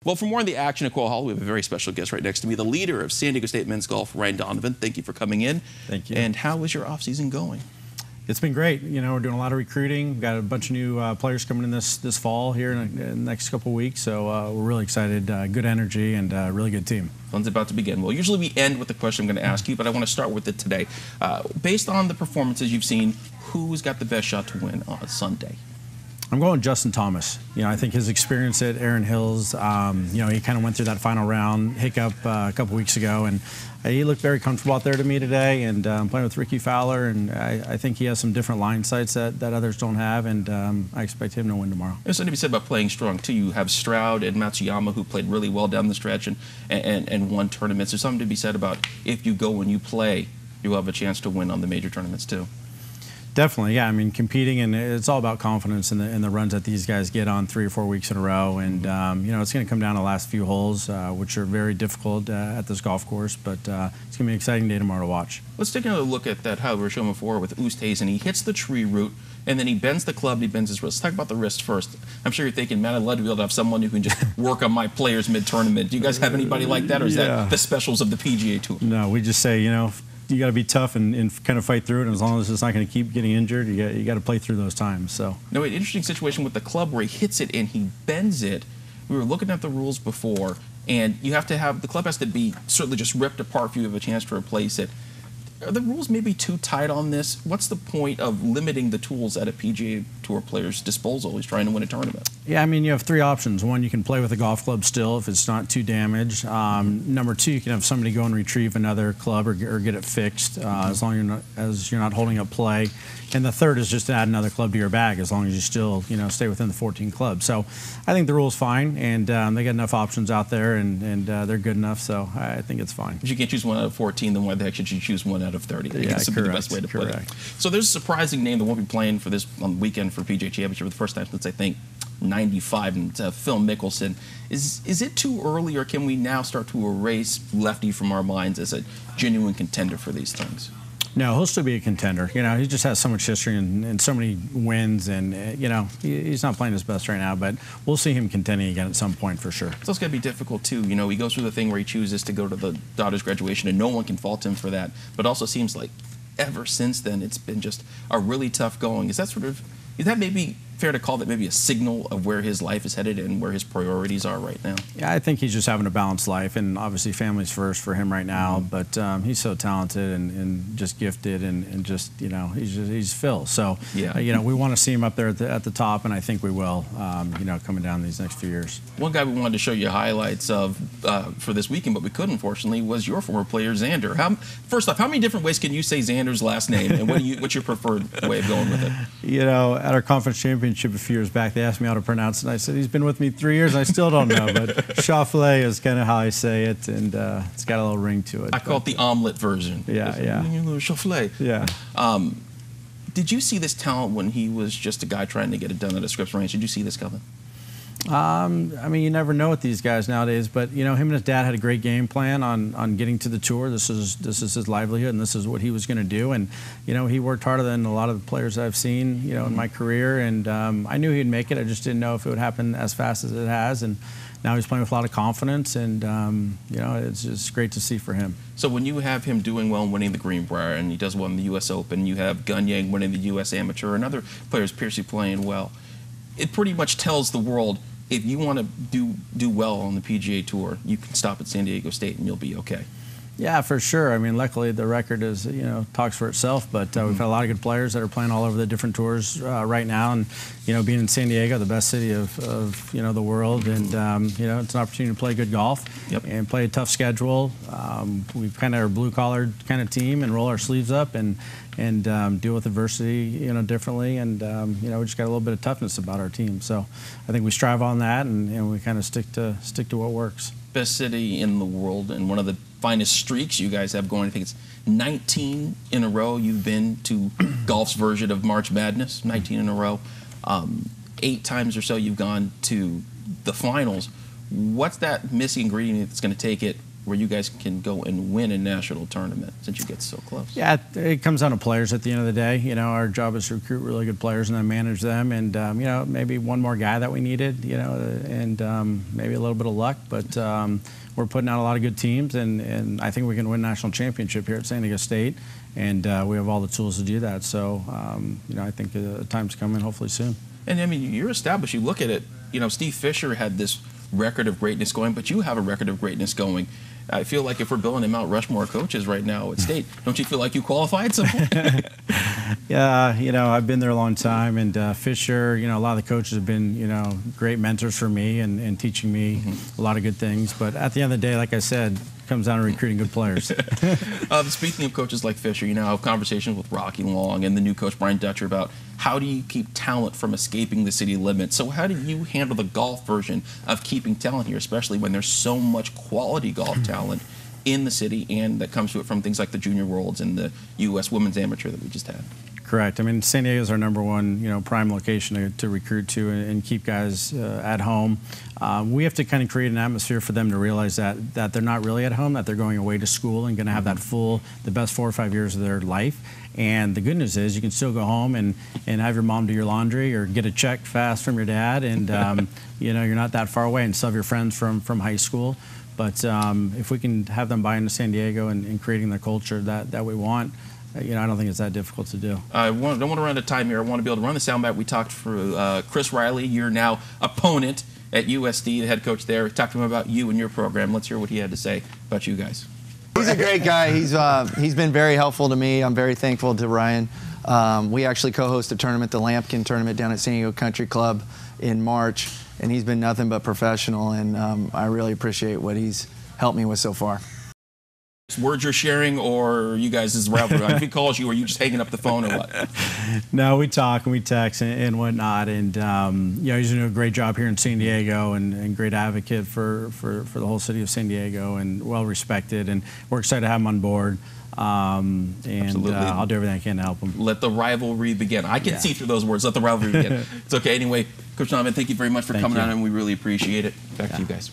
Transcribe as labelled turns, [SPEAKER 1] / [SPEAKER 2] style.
[SPEAKER 1] Well, for more on the action at Quail Hall, we have a very special guest right next to me, the leader of San Diego State men's golf, Ryan Donovan. Thank you for coming in.
[SPEAKER 2] Thank you.
[SPEAKER 1] And how is your off-season going?
[SPEAKER 2] It's been great. You know, we're doing a lot of recruiting. We've got a bunch of new players coming in this fall here in the next couple of weeks. So we're really excited. Good energy and a really good team.
[SPEAKER 1] Fun's about to begin. Well, usually we end with the question I'm going to ask you, but I want to start with it today. Based on the performances you've seen, who's got the best shot to win on Sunday?
[SPEAKER 2] I'm going Justin Thomas. You know, I think his experience at Erin Hills, you know, he kind of went through that final round hiccup a couple weeks ago, and he looked very comfortable out there to me today, and playing with Ricky Fowler, and I think he has some different line sights that others don't have, and I expect him to win tomorrow.
[SPEAKER 1] There's something to be said about playing strong, too. You have Stroud and Matsuyama, who played really well down the stretch and won tournaments. There's something to be said about if you go and you play, you have a chance to win on the major tournaments, too.
[SPEAKER 2] Definitely, yeah. I mean, competing, and it's all about confidence in the runs that these guys get on 3 or 4 weeks in a row. And, you know, it's going to come down to the last few holes, which are very difficult at this golf course. But it's going to be an exciting day tomorrow to watch.
[SPEAKER 1] Let's take another look at that, how we were showing before with Oosthuizen. He hits the tree root, and then he bends the club, he bends his wrist. Let's talk about the wrist first. I'm sure you're thinking, man, I'd love to be able to have someone who can just work on my players mid-tournament. Do you guys have anybody like that, or is that the specials of the PGA Tour?
[SPEAKER 2] No, we just say, you know, you got to be tough and kind of fight through it. And as long as it's not going to keep getting injured, you got to play through those times. So.
[SPEAKER 1] No, an interesting situation with the club where he hits it and he bends it. We were looking at the rules before, and you have to have the club has to be certainly just ripped apart if you have a chance to replace it. Are the rules maybe too tight on this? What's the point of limiting the tools at a PGA Tour player's disposal? He's trying to win a tournament.
[SPEAKER 2] Yeah, I mean, you have 3 options. One, you can play with a golf club still if it's not too damaged. Number 2, you can have somebody go and retrieve another club or get it fixed as long as you're not holding up play. And the third is just to add another club to your bag as long as you still, you know, stay within the 14 clubs. So I think the rule's fine, and they got enough options out there, and they're good enough, so I think it's fine.
[SPEAKER 1] If you can't choose 1 out of 14, then why the heck should you choose 1 out of 30? I guess would be the best way to put it. So there's a surprising name that won't be playing for this on the weekend for PGA Championship for the first time since, I think, 95, and it's Phil Mickelson. Is it too early, or can we now start to erase Lefty from our minds as a genuine contender for these things?
[SPEAKER 2] No, he'll still be a contender. You know, he just has so much history and so many wins, and you know, he's not playing his best right now, but we'll see him contending again at some point for sure.
[SPEAKER 1] It's also going to be difficult too. You know, he goes through the thing where he chooses to go to the daughter's graduation, and no one can fault him for that. But it also seems like ever since then, it's been just a really tough going. Is that maybe fair to call that maybe a signal of where his life is headed and where his priorities are right now? Yeah,
[SPEAKER 2] I think he's just having a balanced life, and obviously family's first for him right now. But he's so talented and just gifted, and just, you know, he's Phil. So
[SPEAKER 1] yeah,
[SPEAKER 2] you know, we want to see him up there at the top, and I think we will. You know, coming down these next few years.
[SPEAKER 1] One guy we wanted to show you highlights of for this weekend, but we couldn't, unfortunately, was your former player Xander. First off, how many different ways can you say Xander's last name, and what's your preferred way of going with it?
[SPEAKER 2] You know, at our conference championship a few years back, they asked me how to pronounce it, and I said he's been with me 3 years, and I still don't know, but Schauffele is kind of how I say it, and it's got a little ring to it.
[SPEAKER 1] I call it the omelet version.
[SPEAKER 2] Yeah, yeah.
[SPEAKER 1] Schauffele.
[SPEAKER 2] Yeah.
[SPEAKER 1] Did you see this talent when he was just a guy trying to get it done at a Scripps range? Did you see this coming?
[SPEAKER 2] I mean, you never know with these guys nowadays, but you know, him and his dad had a great game plan on getting to the tour. This is his livelihood, and this is what he was going to do. And you know, he worked harder than a lot of the players I've seen, you know, in my career. And I knew he'd make it. I just didn't know if it would happen as fast as it has. And now he's playing with a lot of confidence, and you know, it's just great to see for him.
[SPEAKER 1] So when you have him doing well and winning the Greenbrier, and he does well in the U.S. Open, you have Gunyang winning the U.S. Amateur, and other players, Piercy, playing well, it pretty much tells the world, if you want to do well on the PGA Tour, you can stop at San Diego State and you'll be okay.
[SPEAKER 2] Yeah, for sure. I mean, luckily the record is, you know, talks for itself. But we've had a lot of good players that are playing all over the different tours right now, and you know, being in San Diego, the best city of you know, the world, and you know, it's an opportunity to play good golf and play a tough schedule. We kind of are a blue-collar kind of team and roll our sleeves up and deal with adversity, you know, differently, and you know, we just got a little bit of toughness about our team. So I think we strive on that, and we kind of stick to what works.
[SPEAKER 1] Best city in the world, and one of the finest streaks you guys have going. I think it's 19 in a row you've been to golf's version of March Madness. 19 in a row. 8 times or so you've gone to the finals. What's that missing ingredient that's going to take it where you guys can go and win a national tournament since you get so close?
[SPEAKER 2] Yeah, it comes down to players at the end of the day. You know, our job is to recruit really good players and then manage them. And, you know, maybe one more guy that we needed, you know, and maybe a little bit of luck. But we're putting out a lot of good teams, and I think we can win a national championship here at San Diego State. And we have all the tools to do that. So, you know, I think the time's coming hopefully soon.
[SPEAKER 1] And, I mean, you're established. You look at it, you know, Steve Fisher had this record of greatness going, but you have a record of greatness going. I feel like if we're building a Mount Rushmore of coaches right now at State, don't you feel like you qualified somewhere?
[SPEAKER 2] Yeah, you know, I've been there a long time, and Fisher, you know, a lot of the coaches have been, you know, great mentors for me and teaching me a lot of good things. But at the end of the day, like I said, it comes down to recruiting good players.
[SPEAKER 1] Speaking of coaches like Fisher, you know, I have conversations with Rocky Long and the new coach Brian Dutcher about how do you keep talent from escaping the city limits. So how do you handle the golf version of keeping talent here, especially when there's so much quality golf talent in the city, and that comes to it from things like the Junior Worlds and the U.S. Women's Amateur that we just had?
[SPEAKER 2] Correct. I mean, San Diego is our #1, you know, prime location to recruit to and keep guys at home. We have to kind of create an atmosphere for them to realize that they're not really at home, that they're going away to school and going to have that the best 4 or 5 years of their life. And the good news is you can still go home and have your mom do your laundry or get a check fast from your dad, and you know, you're not that far away, and still have your friends from high school. But if we can have them buy into San Diego and creating the culture that we want, you know, I don't think it's that difficult to do.
[SPEAKER 1] I don't want to run out of time here. I want to be able to run the sound back. We talked for Chris Riley, your now opponent at USD, the head coach there. Talked to him about you and your program. Let's hear what he had to say about you guys.
[SPEAKER 3] He's a great guy. He's been very helpful to me. I'm very thankful to Ryan. We actually co-host a tournament, the Lampkin tournament, down at San Diego Country Club in March, and he's been nothing but professional, and I really appreciate what he's helped me with so far.
[SPEAKER 1] Words you're sharing, or you guys is rivalry? If he calls you, are you just hanging up the phone, or what?
[SPEAKER 2] No, we talk and we text and whatnot, and you know, he's doing a great job here in San Diego, and great advocate for the whole city of San Diego, and well respected, and we're excited to have him on board. And I'll do everything I can to help him.
[SPEAKER 1] Let the rivalry begin. I can see through those words. Let the rivalry begin. It's okay. Anyway, Coach Donovan, thank you very much for coming on, and we really appreciate it. Back to you guys.